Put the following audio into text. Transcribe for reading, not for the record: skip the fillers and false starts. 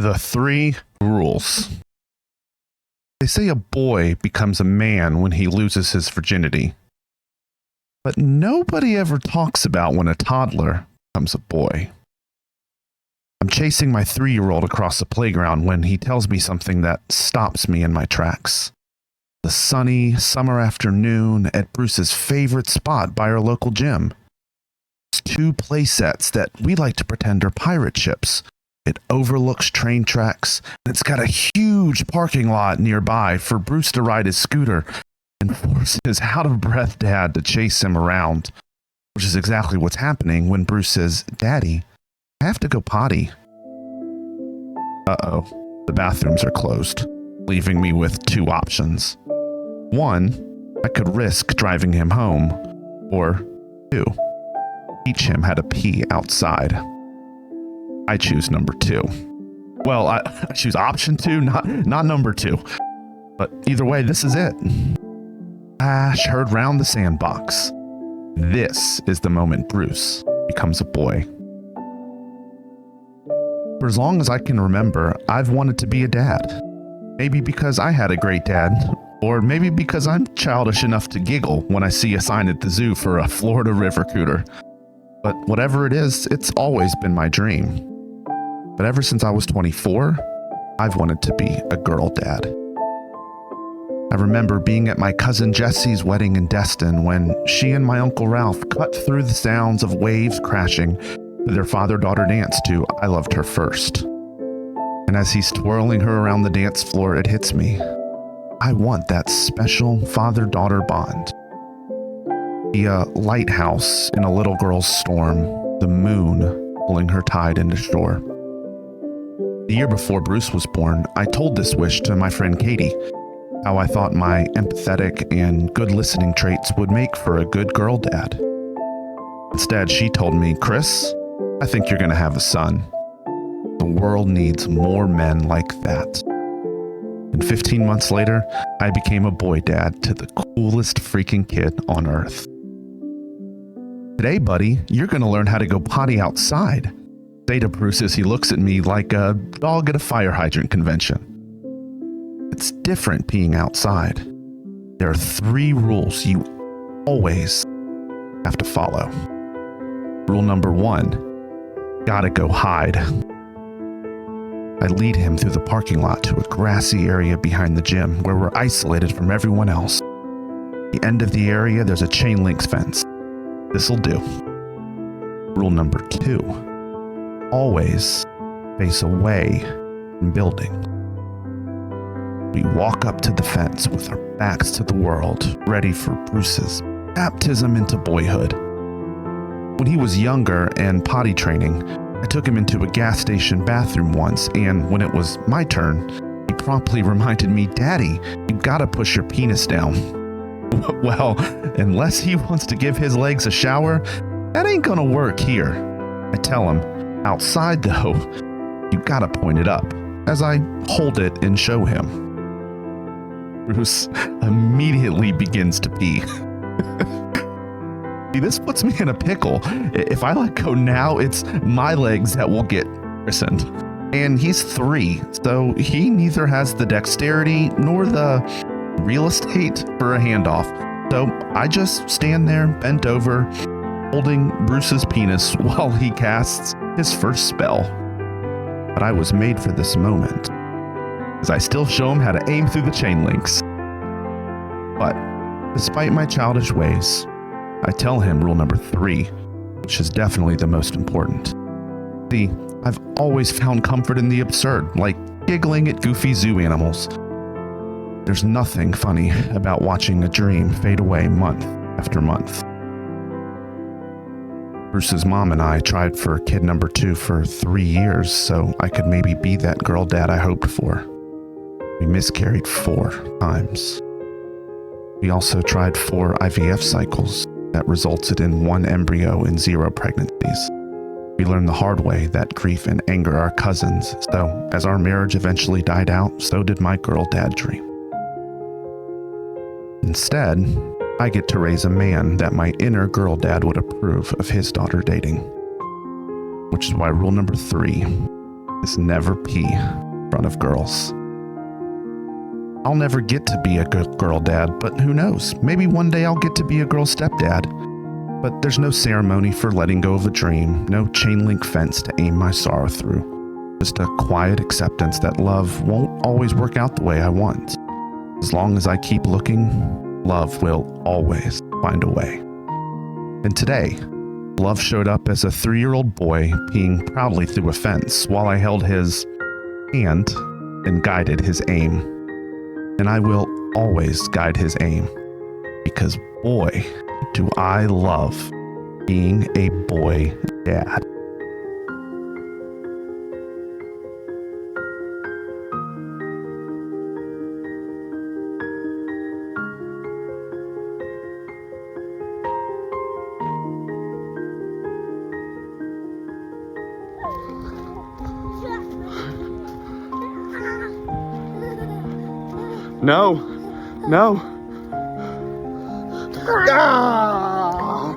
The 3 rules. They say a boy becomes a man when he loses his virginity. But nobody ever talks about when a toddler becomes a boy. I'm chasing my 3-year-old across the playground when he tells me something that stops me in my tracks. The sunny summer afternoon at Bruce's favorite spot by our local gym. It's 2 play sets that we like to pretend are pirate ships. It overlooks train tracks, and it's got a huge parking lot nearby for Bruce to ride his scooter and force his out-of-breath dad to chase him around, which is exactly what's happening when Bruce says, "Daddy, I have to go potty." Uh-oh, the bathrooms are closed, leaving me with 2 options. 1, I could risk driving him home, or 2, teach him how to pee outside. I choose number 2. Well, I choose option 2, not number 2. But either way, this is it. Ash heard round the sandbox. This is the moment Bruce becomes a boy. For as long as I can remember, I've wanted to be a dad. Maybe because I had a great dad, or maybe because I'm childish enough to giggle when I see a sign at the zoo for a Florida river cooter. But whatever it is, it's always been my dream. But ever since I was 24, I've wanted to be a girl dad. I remember being at my cousin Jessie's wedding in Destin when she and my Uncle Ralph cut through the sounds of waves crashing to their father-daughter dance to "I Loved Her First." And as he's twirling her around the dance floor, it hits me. I want that special father-daughter bond. Be a lighthouse in a little girl's storm, the moon pulling her tide into shore. The year before Bruce was born, I told this wish to my friend Katie, how I thought my empathetic and good listening traits would make for a good girl dad. Instead, she told me, "Chris, I think you're going to have a son. The world needs more men like that." And 15 months later, I became a boy dad to the coolest freaking kid on earth. Today, buddy, you're going to learn how to go potty outside. Say to Bruce as he looks at me like a dog at a fire hydrant convention. It's different peeing outside. There are 3 rules you always have to follow. Rule number 1, gotta go hide. I lead him through the parking lot to a grassy area behind the gym where we're isolated from everyone else. At the end of the area, there's a chain link fence. This'll do. Rule number 2, always face away from building. We walk up to the fence with our backs to the world, ready for Bruce's baptism into boyhood. When he was younger and potty training, I took him into a gas station bathroom once, and when it was my turn, he promptly reminded me, "Daddy, you gotta push your penis down." Well, unless he wants to give his legs a shower, that ain't gonna work here. I tell him, outside though, you gotta point it up, as I hold it and show him. Bruce immediately begins to pee. See, this puts me in a pickle. If I let go now, it's my legs that will get christened. And he's 3, so he neither has the dexterity nor the real estate for a handoff. So I just stand there, bent over, holding Bruce's penis while he casts his first spell. But I was made for this moment, as I still show him how to aim through the chain links. But despite my childish ways, I tell him rule number 3, which is definitely the most important. See, I've always found comfort in the absurd, like giggling at goofy zoo animals. There's nothing funny about watching a dream fade away month after month. Bruce's mom and I tried for kid number 2 for 3 years so I could maybe be that girl dad I hoped for. We miscarried 4 times. We also tried 4 IVF cycles that resulted in 1 embryo and 0 pregnancies. We learned the hard way that grief and anger are cousins, so as our marriage eventually died out, so did my girl dad dream. Instead, I get to raise a man that my inner girl dad would approve of his daughter dating. Which is why rule number 3, is never pee in front of girls. I'll never get to be a good girl dad, but who knows? Maybe one day I'll get to be a girl stepdad. But there's no ceremony for letting go of a dream, no chain link fence to aim my sorrow through. Just a quiet acceptance that love won't always work out the way I want. As long as I keep looking, love will always find a way. And today, love showed up as a 3-year-old boy peeing proudly through a fence while I held his hand and guided his aim. And I will always guide his aim, because boy, do I love being a boy dad. No, no. Ah!